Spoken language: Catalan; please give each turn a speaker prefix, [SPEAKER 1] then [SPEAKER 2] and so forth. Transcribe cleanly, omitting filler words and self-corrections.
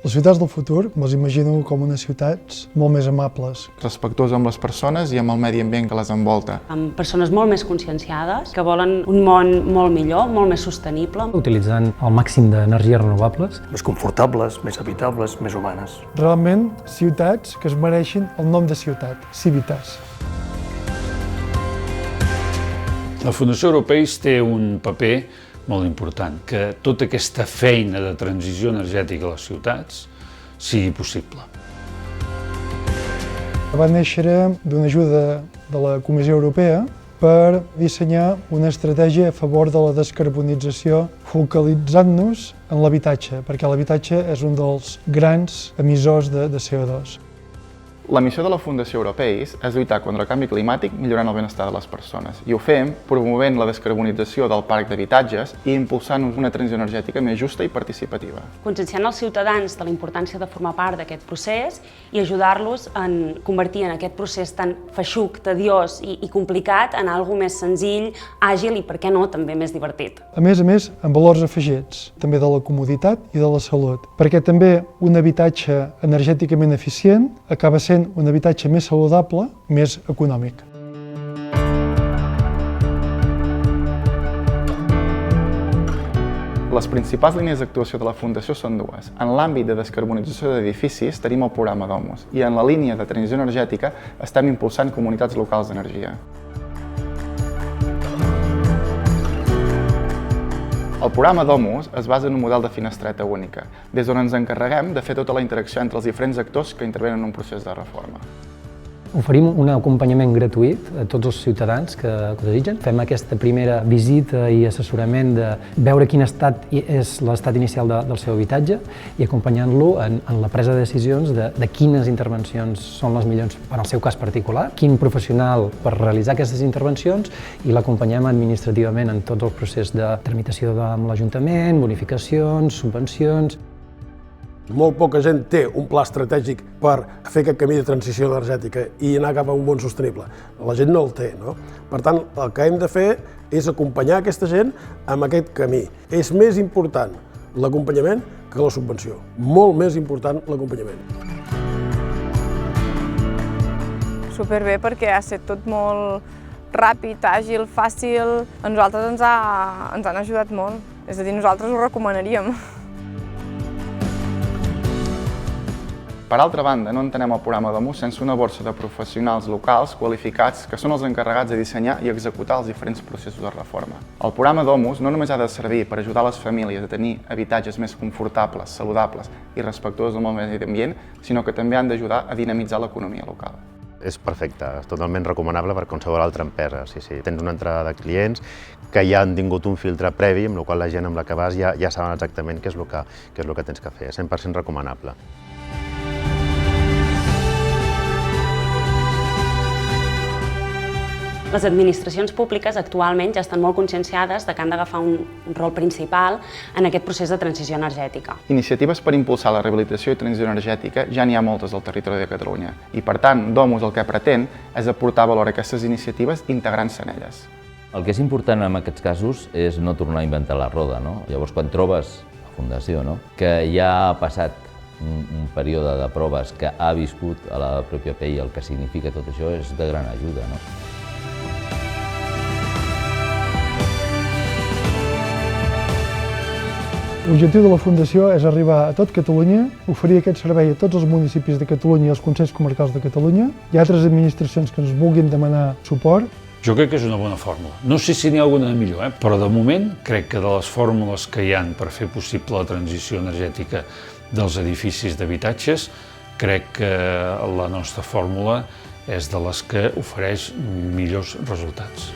[SPEAKER 1] Les ciutats del futur les imagino com unes ciutats molt més amables.
[SPEAKER 2] Respectuoses amb les persones i amb el medi ambient que les envolta.
[SPEAKER 3] Amb persones molt més conscienciades, que volen un món molt millor, molt més sostenible.
[SPEAKER 4] Utilitzant el màxim d'energies renovables.
[SPEAKER 5] Més confortables, més habitables, més humanes.
[SPEAKER 1] Realment, ciutats que es mereixin el nom de ciutat, Civitas.
[SPEAKER 6] La Fundació Europeis té un paper molt important, que tota aquesta feina de transició energètica a les ciutats sigui possible.
[SPEAKER 1] Va néixer d'una ajuda de la Comissió Europea per dissenyar una estratègia a favor de la descarbonització, focalitzant-nos en l'habitatge, perquè l'habitatge és un dels grans emissors de CO2.
[SPEAKER 2] La missió de la Fundació Europeis és lluitar contra el canvi climàtic millorant el benestar de les persones. I ho fem promovent la descarbonització del parc d'habitatges i impulsant una transició energètica més justa i participativa.
[SPEAKER 3] Conscienciant els ciutadans de la importància de formar part d'aquest procés i ajudar-los a convertir en aquest procés tan feixuc, tediós i complicat en algo més senzill, àgil i, per què no, també més divertit.
[SPEAKER 1] A més, amb valors afegits, també de la comoditat i de la salut, perquè també un habitatge energèticament eficient acaba sent un habitatge més saludable, més econòmic.
[SPEAKER 2] Les principals línies d'actuació de la Fundació són dues. En l'àmbit de descarbonització d'edificis tenim el programa Domus i en la línia de transició energètica estem impulsant comunitats locals d'energia. El programa Domus es basa en un model de finestreta única, des d'on ens encarreguem de fer tota la interacció entre els diferents actors que intervenen en un procés de reforma.
[SPEAKER 4] Oferim un acompanyament gratuït a tots els ciutadans que ho desitgen. Fem aquesta primera visita i assessorament de veure quin estat és l'estat inicial del seu habitatge i acompanyant-lo en la presa de decisions de quines intervencions són les millors en el seu cas particular, quin professional per realitzar aquestes intervencions i l'acompanyem administrativament en tot el procés de tramitació amb l'Ajuntament, bonificacions, subvencions.
[SPEAKER 5] Molt poca gent té un pla estratègic per fer aquest camí de transició energètica i anar cap a un món sostenible. La gent no el té, no? Per tant, el que hem de fer és acompanyar aquesta gent en aquest camí. És més important l'acompanyament que la subvenció. Molt més important l'acompanyament.
[SPEAKER 7] Superbé perquè ha estat tot molt ràpid, àgil, fàcil. A nosaltres ens han ajudat molt. És a dir, nosaltres ho recomanaríem.
[SPEAKER 2] Per altra banda, no entenem el programa Domus sense una borsa de professionals locals qualificats que són els encarregats de dissenyar i executar els diferents processos de reforma. El programa Domus no només ha de servir per ajudar les famílies a tenir habitatges més confortables, saludables i respectuosos amb el medi ambient, sinó que també han d'ajudar a dinamitzar l'economia local.
[SPEAKER 8] És perfecte, és totalment recomanable per qualsevol altra empresa. Sí. Tens una entrada de clients que ja han tingut un filtre previ, amb el qual la gent amb la que vas ja saben exactament què és el que tens que fer. És 100% recomanable.
[SPEAKER 3] Les administracions públiques actualment ja estan molt conscienciades de que han d'agafar un rol principal en aquest procés de transició energètica.
[SPEAKER 2] Iniciatives per impulsar la rehabilitació i transició energètica ja n'hi ha moltes al territori de Catalunya i, per tant, Domus el que pretén és aportar valor a aquestes iniciatives integrant-se en elles.
[SPEAKER 9] El que és important en aquests casos és no tornar a inventar la roda, no? Llavors, quan trobes la Fundació, que ja ha passat un període de proves que ha viscut a la pròpia pell el que significa tot això, és de gran ajuda.
[SPEAKER 1] L'objectiu de la Fundació és arribar a tot Catalunya, oferir aquest servei a tots els municipis de Catalunya i als Consells Comarcals de Catalunya. Hi ha altres administracions que ens vulguin demanar suport.
[SPEAKER 6] Jo crec que és una bona fórmula. No sé si n'hi ha alguna de millor, però de moment crec que de les fórmules que hi ha per fer possible la transició energètica dels edificis d'habitatges, crec que la nostra fórmula és de les que ofereix millors resultats.